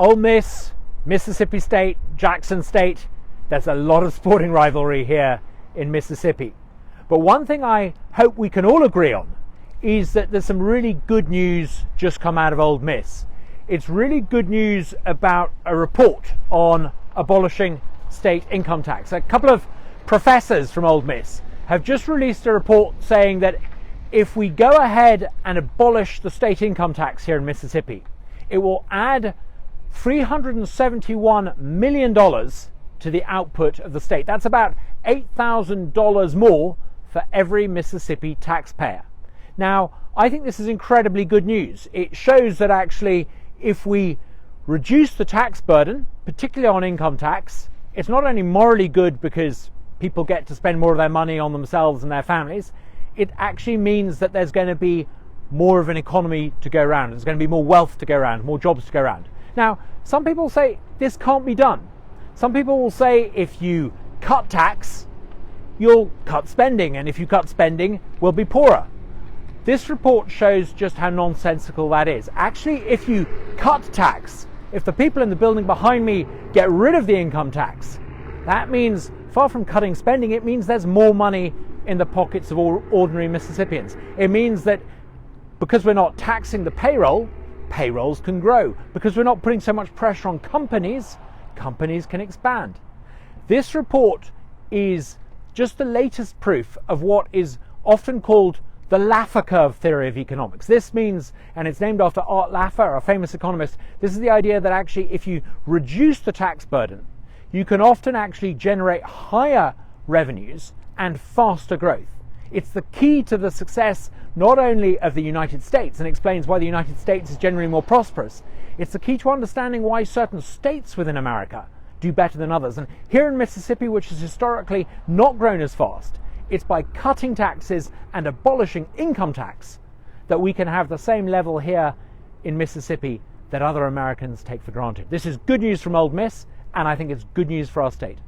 Ole Miss, Mississippi State, Jackson State, there's a lot of sporting rivalry here in Mississippi. But one thing I hope we can all agree on is that there's some really good news just come out of Ole Miss. It's really good news about a report on abolishing state income tax. A couple of professors from Ole Miss have just released a report saying that if we go ahead and abolish the state income tax here in Mississippi, it will add $371 million to the output of the state. That's about $8,000 more for every Mississippi taxpayer. Now, I think this is incredibly good news. It shows that actually, if we reduce the tax burden, particularly on income tax, it's not only morally good because people get to spend more of their money on themselves and their families, it actually means that there's going to be more of an economy to go around. There's going to be more wealth to go around, more jobs to go around. Now, some people say this can't be done. Some people will say if you cut tax, you'll cut spending, and if you cut spending, we'll be poorer. This report shows just how nonsensical that is. Actually, if you cut tax, if the people in the building behind me get rid of the income tax, that means, far from cutting spending, it means there's more money in the pockets of all ordinary Mississippians. It means that because we're not taxing the payroll, payrolls can grow. Because we're not putting so much pressure on companies, companies can expand. This report is just the latest proof of what is often called the Laffer curve theory of economics. This means, and it's named after Art Laffer, a famous economist, this is the idea that actually if you reduce the tax burden, you can often actually generate higher revenues and faster growth. It's the key to the success not only of the United States, and explains why the United States is generally more prosperous, it's the key to understanding why certain states within America do better than others. And here in Mississippi, which has historically not grown as fast, it's by cutting taxes and abolishing income tax that we can have the same level here in Mississippi that other Americans take for granted. This is good news from Ole Miss, and I think it's good news for our state.